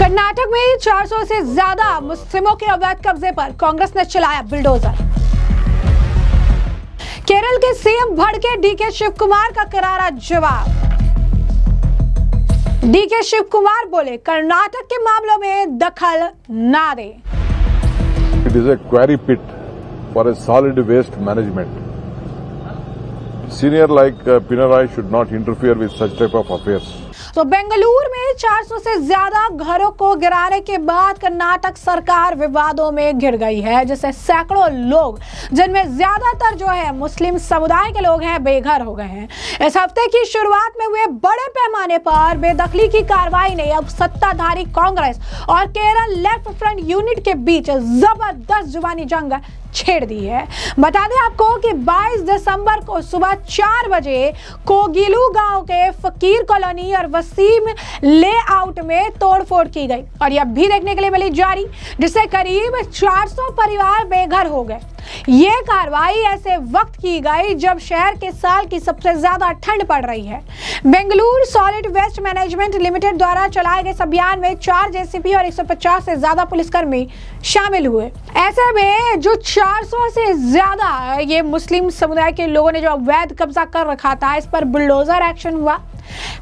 कर्नाटक में 400 से ज्यादा मुस्लिमों के अवैध कब्जे पर कांग्रेस ने चलाया बुलडोजर। केरल के सीएम भड़के डीके शिव कुमार का करारा जवाब। डीके शिव कुमार बोले कर्नाटक के मामलों में दखल ना दे। It is a quarry pit for a solid waste management. Senior like Pinarayi should not interfere with such type of affairs. तो बेंगलुरु में 400 से ज्यादा घरों को गिराने के बाद कर्नाटक सरकार विवादों में घिर गई है, जिससे सैकड़ों लोग, जिनमें ज्यादातर जो है मुस्लिम समुदाय के लोग हैं, बेघर हो गए हैं। इस हफ्ते की शुरुआत में हुए बड़े पैमाने पर बेदखली की कार्रवाई ने अब सत्ताधारी कांग्रेस और केरल लेफ्ट फ्रंट यूनिट के बीच जबरदस्त जुबानी जंग छेड़ दी है। बता दें आपको कि 22 दिसंबर को सुबह 4 बजे कोगिलू गांव के फकीर कॉलोनी और वसीम लेआउट में तोड़फोड़ की गई और यह भी देखने के लिए मिली जारी, जिससे करीब 400 परिवार बेघर हो गए। ये कार्रवाई ऐसे वक्त की गई जब शहर के साल की सबसे ज्यादा ठंड पड़ रही है। Bengaluru solid waste management limited द्वारा चलाए गए इस अभियान में 4 जेसीबी और 150 से ज्यादा पुलिसकर्मी शामिल हुए। ऐसे में जो 400 से ज्यादा ये मुस्लिम समुदाय के लोगों ने जो अवैध कब्जा कर रखा था, इस पर बुलडोजर एक्शन हुआ।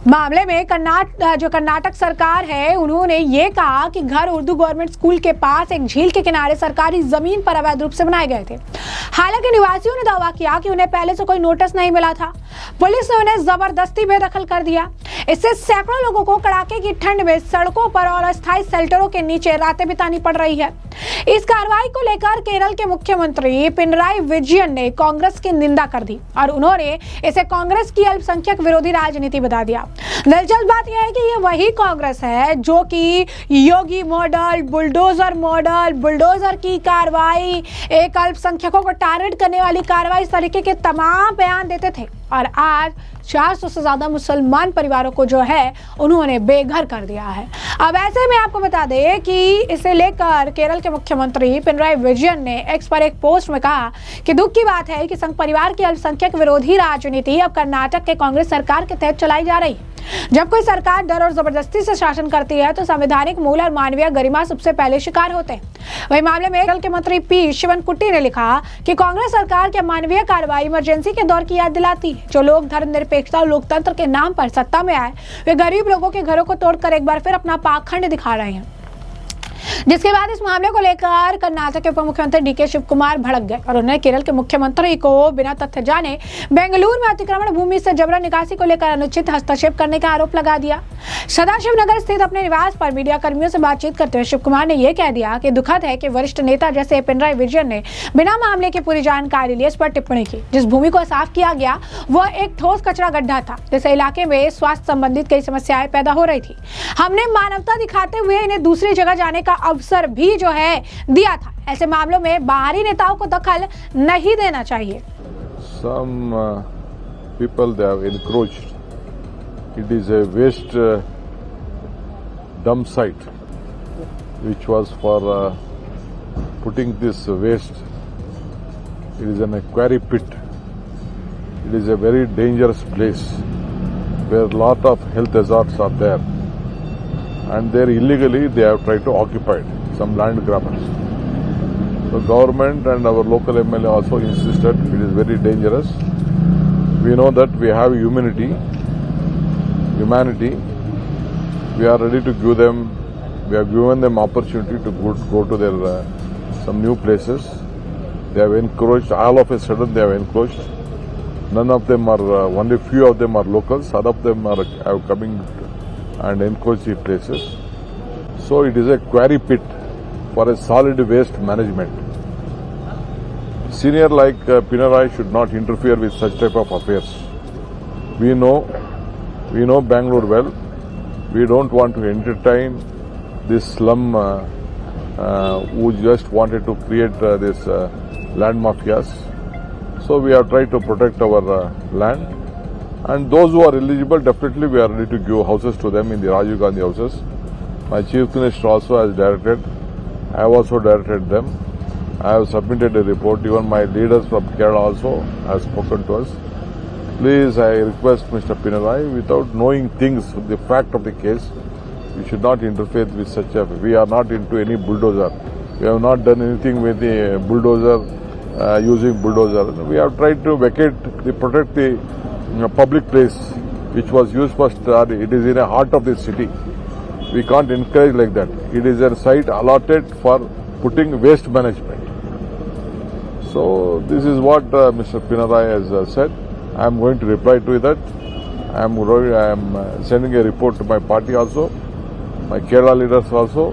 मामले में कर्नाटक सरकार है, उन्होंने ये कहा कि घर उर्दू गवर्नमेंट स्कूल के पास एक झील के किनारे सरकारी जमीन पर अवैध रूप से बनाए गए थे। हालांकि निवासियों ने दावा किया कि उन्हें पहले से कोई नोटिस नहीं मिला था। पुलिस ने उन्हें जबरदस्ती बेदखल कर दिया। इससे सैकड़ों लोगों को कड़ाके की ठंड में सड़कों पर और अस्थायी शेल्टरों के नीचे रातें बितानी पड़ रही है। इस कार्रवाई को लेकर केरल के मुख्यमंत्री पिनराई विजयन ने कांग्रेस की निंदा कर दी और उन्होंने इसे कांग्रेस की अल्पसंख्यक विरोधी राजनीति बता दिया। दिलचस्प बात यह है कि ये वही कांग्रेस है जो कि योगी मॉडल, बुलडोजर की कार्रवाई, एक अल्पसंख्यकों को टारगेट करने वाली कार्रवाई, इस तरीके के तमाम बयान देते थे और आज 400 से ज्यादा मुसलमान परिवारों को जो है उन्होंने बेघर कर दिया है। अब ऐसे में आपको बता दें कि इसे लेकर केरल के मुख्यमंत्री पिनराई विजयन ने एक्स पर एक पोस्ट में कहा कि दुख की बात है कि संघ परिवार की अल्पसंख्यक विरोधी राजनीति अब कर्नाटक के कांग्रेस सरकार के तहत चलाई जा रही है। जब कोई सरकार डर और जबरदस्ती से शासन करती है तो संवैधानिक मूल और मानवीय गरिमा सबसे पहले शिकार होते हैं। वही मामले में केरल के मंत्री पी शिवनकुट्टी ने लिखा कि कांग्रेस सरकार के मानवीय कार्रवाई इमरजेंसी के दौर की याद दिलाती है। जो लोग धर्मनिरपेक्षता और लोकतंत्र के नाम पर सत्ता में आए, वे गरीब लोगों के घरों को तोड़कर एक बार फिर अपना पाखंड दिखा रहे हैं। जिसके बाद इस मामले को लेकर कर्नाटक के उप मुख्यमंत्री डीके शिव कुमार भड़क गए और उन्होंने केरल के मुख्यमंत्री को बिना तथ्य जाने बेंगलुरु में अतिक्रमण भूमि से जबरन निकासी को लेकर अनुचित हस्तक्षेप करने का आरोप लगा दिया। सदाशिव नगर स्थित अपने निवास पर मीडिया कर्मियों से बातचीत करते हुए शिव कुमार ने यह कह दिया कि दुखद है कि वरिष्ठ नेता जैसे पिनराई विजयन ने बिना मामले की पूरी जानकारी लिए इस पर टिप्पणी की। जिस भूमि को साफ किया गया वह एक ठोस कचरा गड्ढा था, जिससे इलाके में स्वास्थ्य संबंधित कई समस्याएं पैदा हो रही थी। हमने मानवता दिखाते हुए इन्हें दूसरी जगह जाने का अवसर भी जो है दिया था। ऐसे मामलों में बाहरी नेताओं को दखल नहीं देना चाहिए। Some people they have encroached. It is a waste dump site which was for putting this waste. It is a quarry pit. It is a very dangerous place where a lot of health hazards are there, and there illegally they have tried to occupy it. Some land grabbers. The government and our local MLA also insisted it is very dangerous. We know that we have humanity. We are ready to give them. We have given them opportunity to go to their some new places. They have encroached. All of a sudden they have encroached. None of them are. Only few of them are locals. Other of them are coming and encroached the places. So it is a quarry pit for a solid waste management. Senior like Pinarayi should not interfere with such type of affairs. We know Bangalore well. We don't want to entertain this slum who just wanted to create this land mafias. So we have tried to protect our land, and those who are eligible, definitely we are ready to give houses to them in the Rajiv Gandhi houses. My Chief Minister also has directed. I have also directed them. I have submitted a report. Even my leaders from Kerala also have spoken to us. Please, I request Mr. Pinarayi, without knowing things, the fact of the case, We should not interfere with such a. We are not into any bulldozer. We have not done anything with the bulldozer, using bulldozer. We have tried to protect the public place, which was used for study. It is in the heart of the city. We can't encourage like that. It is a site allotted for putting waste management. So this is what Mr. Pinarayi has said. I am going to reply to that. I am sending a report to my party also, my Kerala leaders also,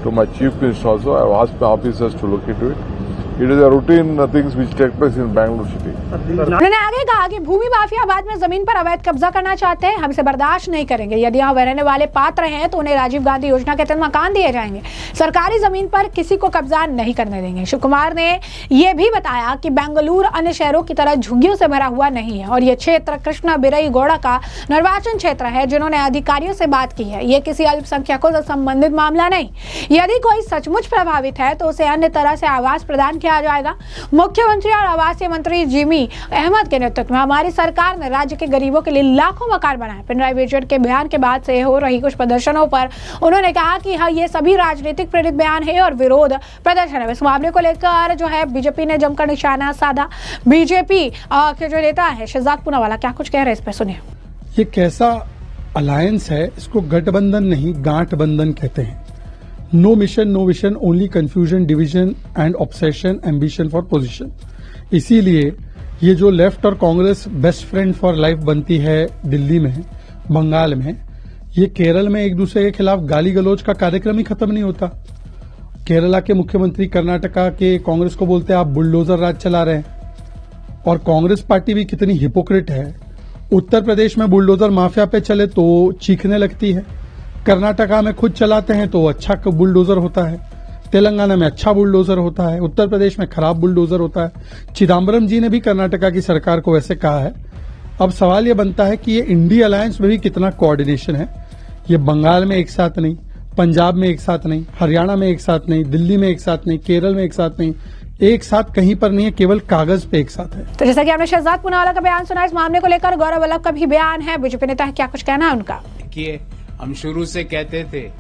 to my chief minister also. I have asked the officers to look into it. It is a routine things which take place in Bangalore city. उन्होंने आगे कहा कि भूमि mafia बाद में जमीन पर अवैध कब्जा करना चाहते हैं, हम इसे बर्दाश्त नहीं करेंगे। यदि यहाँ रहने वाले पात्र हैं तो उन्हें राजीव गांधी योजना के तहत मकान दिए जाएंगे। सरकारी जमीन पर किसी को कब्जा नहीं करने देंगे। शिव कुमार ने यह भी बताया कि बेंगलुरु अन्य शहरों की तरह झुग्गियों से भरा हुआ नहीं है और ये क्षेत्र कृष्णा बिरई गौड़ा का निर्वाचन क्षेत्र है, जिन्होंने अधिकारियों से बात की है। ये किसी अल्पसंख्यकों से संबंधित मामला नहीं। यदि कोई सचमुच प्रभावित है तो उसे अन्य तरह से आवास प्रदान किया जाएगा। मुख्यमंत्री और आवासीय मंत्री जिमी अहमद के नेतृत्व में हमारी सरकार ने राज्य के गरीबों के लिए लाखों मकान बनाए। पिनराई विजयन के बयान के बाद से हो रही कुछ प्रदर्शनों पर उन्होंने कहा कि हाँ, ये सभी राजनीतिक प्रेरित बयान है और विरोध प्रदर्शन है। इस मामले को लेकर जो है बीजेपी ने जमकर निशाना साधा। बीजेपी के जो नेता है शहजाद पूनावाला क्या कुछ कह रहे हैं, इस पर सुनिए। ये कैसा अलायंस है, इसको गठबंधन नहीं गांठबंधन कहते हैं। No mission no vision, only confusion, division and obsession, ambition for position. इसीलिए ये जो लेफ्ट और Congress best friend for life बनती है दिल्ली में, बंगाल में, ये केरल में एक दूसरे के खिलाफ गाली गलौज का कार्यक्रम ही खत्म नहीं होता। केरला के मुख्यमंत्री कर्नाटका के कांग्रेस को बोलते हैं आप बुलडोजर राज चला रहे हैं, और कांग्रेस पार्टी भी कितनी हिपोक्रेट है। उत्तर प्रदेश में बुलडोजर माफिया पे चले तो चीखने लगती है, कर्नाटका में खुद चलाते हैं तो अच्छा बुलडोजर होता है, तेलंगाना में अच्छा बुलडोजर होता है, उत्तर प्रदेश में खराब बुलडोजर होता है। चिदम्बरम जी ने भी कर्नाटका की सरकार को वैसे कहा है। अब सवाल ये बनता है कि ये इंडी अलायंस में भी कितना कोऑर्डिनेशन है। ये बंगाल में एक साथ नहीं, पंजाब में एक साथ नहीं, हरियाणा में एक साथ नहीं, दिल्ली में एक साथ नहीं, केरल में एक साथ नहीं, एक साथ कहीं पर नहीं है, केवल कागज पे एक साथ है। तो जैसा कि आपने शहजाद पूनावाला का बयान सुना, इस मामले को लेकर गौरव वल्लभ का भी बयान है। बीजेपी नेता है, क्या कुछ कहना है उनका। देखिए, हम शुरू से कहते थे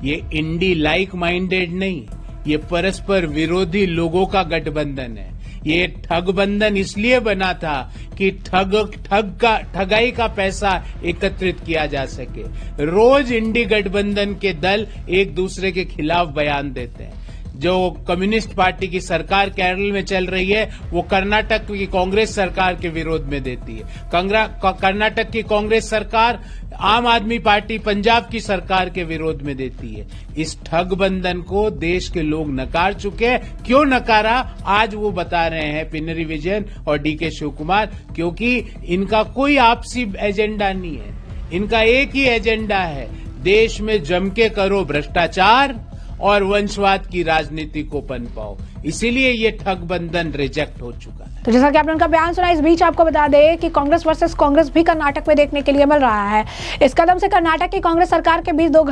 ये इंडी लाइक माइंडेड नहीं, ये परस्पर विरोधी लोगों का गठबंधन है। ये ठगबंधन इसलिए बना था कि ठगाई का पैसा एकत्रित किया जा सके। रोज इंडी गठबंधन के दल एक दूसरे के खिलाफ बयान देते हैं। जो कम्युनिस्ट पार्टी की सरकार केरल में चल रही है वो कर्नाटक की कांग्रेस सरकार के विरोध में देती है। कर्नाटक की कांग्रेस सरकार आम आदमी पार्टी पंजाब की सरकार के विरोध में देती है। इस ठगबंधन को देश के लोग नकार चुके हैं। क्यों नकारा, आज वो बता रहे हैं पिनराई विजयन और डीके शिव कुमार, क्योंकि इनका कोई आपसी एजेंडा नहीं है। इनका एक ही एजेंडा है, देश में जम के करो भ्रष्टाचार और वंशवाद की राजनीति को पनपाओ। इसीलिए ये ठगबंधन रिजेक्ट हो चुका है। तो जैसा कि आपने उनका बयान सुना, इस बीच आपको बता दें कि कांग्रेस वर्सेस कांग्रेस भी कर्नाटक में देखने के लिए मिल रहा है। इस कदम से कर्नाटक की कांग्रेस सरकार के बीच दो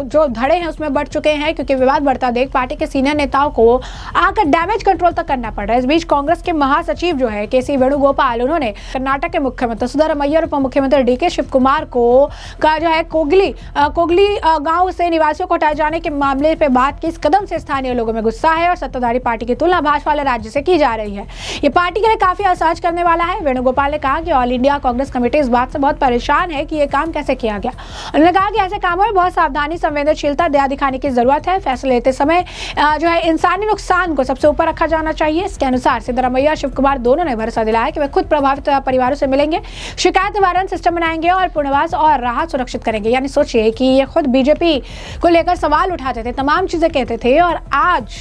जो धड़े हैं उसमें बढ़ चुके हैं, क्योंकि विवाद बढ़ता देख पार्टी के सीनियर नेताओं को आकर डैमेज कंट्रोल तक करना पड़ रहा है। इस बीच कांग्रेस के महासचिव जो है के सी वेणुगोपाल, उन्होंने कर्नाटक के मुख्यमंत्री सिद्धरामैया और उप मुख्यमंत्री डीके शिव कुमार को का जो है कोगली गाँव से निवासियों को हटाए जाने के मामले पे बात की। इस कदम से स्थानीय लोगों में गुस्सा है और सत्ताधारी पार्टी की तुलना भाजपा वाले राज्य से की जा रही है। ये पार्टी के लिए काफी असहज करने वाला है। वेणुगोपाल ने कहा कि ऑल इंडिया कांग्रेस कमेटी इस बात से बहुत परेशान है कि ये काम कैसे किया गया। उन्होंने कहा कि ऐसे कामों में बहुत सावधानी, संवेदनशीलता, दया दिखाने की जरूरत है। फैसले लेते समय जो है इंसानी नुकसान को सबसे ऊपर रखा जाना चाहिए। इसके अनुसार सिद्धरामैया और शिव कुमार दोनों ने भरोसा दिलाया कि वे खुद प्रभावित परिवारों से मिलेंगे, शिकायत निवारण सिस्टम बनाएंगे और पुनर्वास और राहत सुरक्षित करेंगे। यानी सोचिए कि ये खुद बीजेपी को लेकर सवाल उठाते थे, तमाम चीजें कहते थे, और आज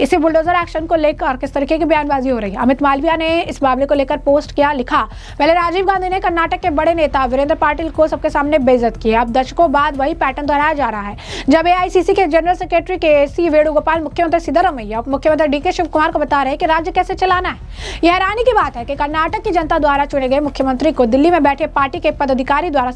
इसी बुलडोजर एक्शन को लेकर किस तरीके की बयानबाजी हो रही है। अमित मालविया ने इस मामले को लेकर पोस्ट किया, लिखा, पहले राजीव गांधी ने कर्नाटक के बड़े नेता वीरेंद्र पाटिल को सबके सामने बेइज्जत किया। अब दशकों बाद वही पैटर्न दोहराया जा रहा है। जब एआईसीसी के जनरल सेक्रेटरी के सी वेणुगोपाल मुख्यमंत्री सिद्धरामैया, उप मुख्यमंत्री डीके शिव कुमार को बता रहे हैं कि राज्य कैसे चलाना है। यह हैरानी की बात है कि कर्नाटक की जनता द्वारा चुने गए मुख्यमंत्री को दिल्ली में बैठे पार्टी के पदाधिकारी द्वारा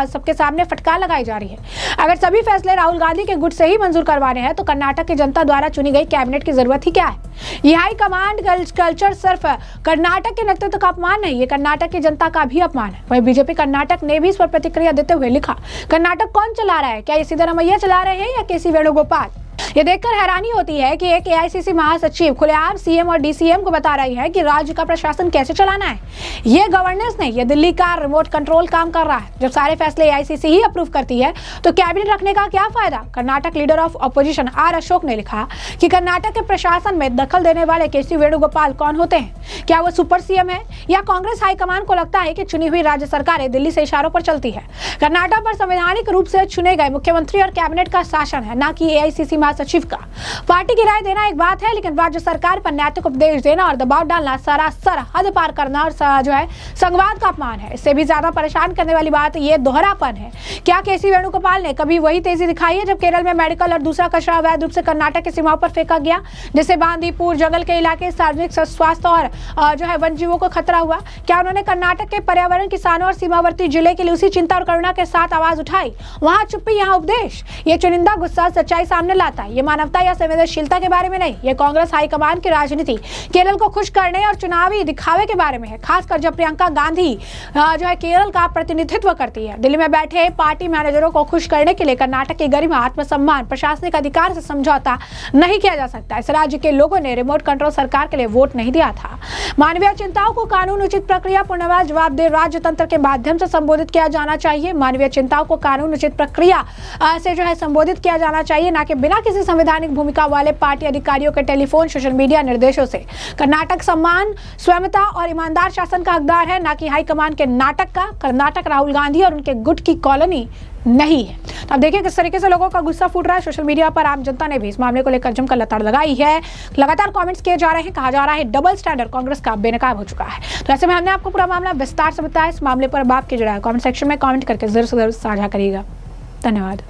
सबके सामने फटकार लगाई जा रही है। अगर सभी फैसले राहुल गांधी के गुट से ही मंजूर करवाने हैं तो कर्नाटक की जनता द्वारा चुनी गई कैबिनेट की की जरूरत ही क्या है। ये हाई कमांड कल्चर सिर्फ कर्नाटक के नेतृत्व का अपमान नहीं, ये कर्नाटक की जनता का भी अपमान है। वहीं बीजेपी कर्नाटक ने भी इस पर प्रतिक्रिया देते हुए लिखा, कर्नाटक कौन चला रहा है, क्या ये सिद्धरामैया चला रहे हैं या केसी वेणुगोपाल। ये देखकर हैरानी होती है कि एक एआईसीसी महासचिव खुलेआम सीएम और डीसीएम को बता रही है कि राज्य का प्रशासन कैसे चलाना है। ये गवर्नेंस नहीं, ये दिल्ली का रिमोट कंट्रोल काम कर रहा है। जब सारे फैसले एआईसीसी ही अप्रूव करती है तो कैबिनेट रखने का क्या फायदा। Karnataka leader of opposition R Ashok ने लिखा कि कर्नाटक के प्रशासन में दखल देने वाले केसी वेणुगोपाल कौन होते हैं, क्या वो सुपर सीएम है या कांग्रेस हाईकमान को लगता है कि चुनी हुई राज्य सरकारें दिल्ली से इशारों पर चलती है। कर्नाटक पर संवैधानिक रूप से चुने गए मुख्यमंत्री और कैबिनेट का शासन है, न कि एआईसीसी महासचिव का। पार्टी की राय देना एक बात है, लेकिन राज्य सरकार पर नैतिक उपदेश देना और दबाव डालना सरासर हद पार करना और जो है संघवाद का अपमान है। इससे भी ज्यादा परेशान करने वाली बात ये दोहरापन है। क्या केसी वेणुगोपाल ने कभी वही तेजी दिखाई है जब केरल में मेडिकल और दूसरा कचरा अवैध रूप से कर्नाटक की सीमाओं पर फेंका गया, जिससे बांदीपुर जंगल के इलाके सार्वजनिक स्वास्थ्य और जो है वन जीवों को खतरा हुआ। क्या उन्होंने कर्नाटक के पर्यावरण, किसानों और सीमावर्ती जिले के लिए उसी चिंता और करुणा के साथ आवाज उठाई। वहां चुप्पी, यहाँ उपदेश। ये चुनिंदा गुस्सा सच्चाई सामने लाता है। ये मानवता या संवेदनशीलता के बारे में नहीं, ये कांग्रेस हाईकमान की राजनीति केरल को खुश करने और चुनावी दिखावे के बारे में है, खासकर जब प्रियंका गांधी जो है केरल का प्रतिनिधित्व करती है। दिल्ली में बैठे पार्टी मैनेजरों को खुश करने के लिए कर्नाटक की गरिमा, आत्मसम्मान, प्रशासनिक अधिकार से समझौता नहीं किया जा सकता। इस राज्य के लोगों ने रिमोट कंट्रोल सरकार के लिए वोट नहीं दिया था। मानवीय चिंताओं को कानून उचित प्रक्रिया, पूर्णवाद, जवाबदेह राज्य तंत्र के माध्यम से संबोधित किया जाना चाहिए। मानवीय चिंताओं को कानून उचित प्रक्रिया से जो है संबोधित किया जाना चाहिए, न कि बिना किसी संवैधानिक भूमिका वाले पार्टी अधिकारियों के टेलीफोन, सोशल मीडिया निर्देशों से। कर्नाटक सम्मान, स्वयंता और ईमानदार शासन का हकदार है, न कि हाईकमान के नाटक का। कर्नाटक राहुल गांधी और उनके गुट की कॉलोनी नहीं है। तो अब देखिए किस तरीके से लोगों का गुस्सा फूट रहा है। सोशल मीडिया पर आम जनता ने भी इस मामले को लेकर जमकर लताड़ लगाई है। लगातार कमेंट्स किए जा रहे हैं, कहा जा रहा है डबल स्टैंडर्ड कांग्रेस का बेनकाब हो चुका है। तो ऐसे में हमने आपको पूरा मामला विस्तार से बताया। इस मामले पर अब आपकी जो है कमेंट सेक्शन में कमेंट करके जरूर से जरूर साझा करिएगा। धन्यवाद।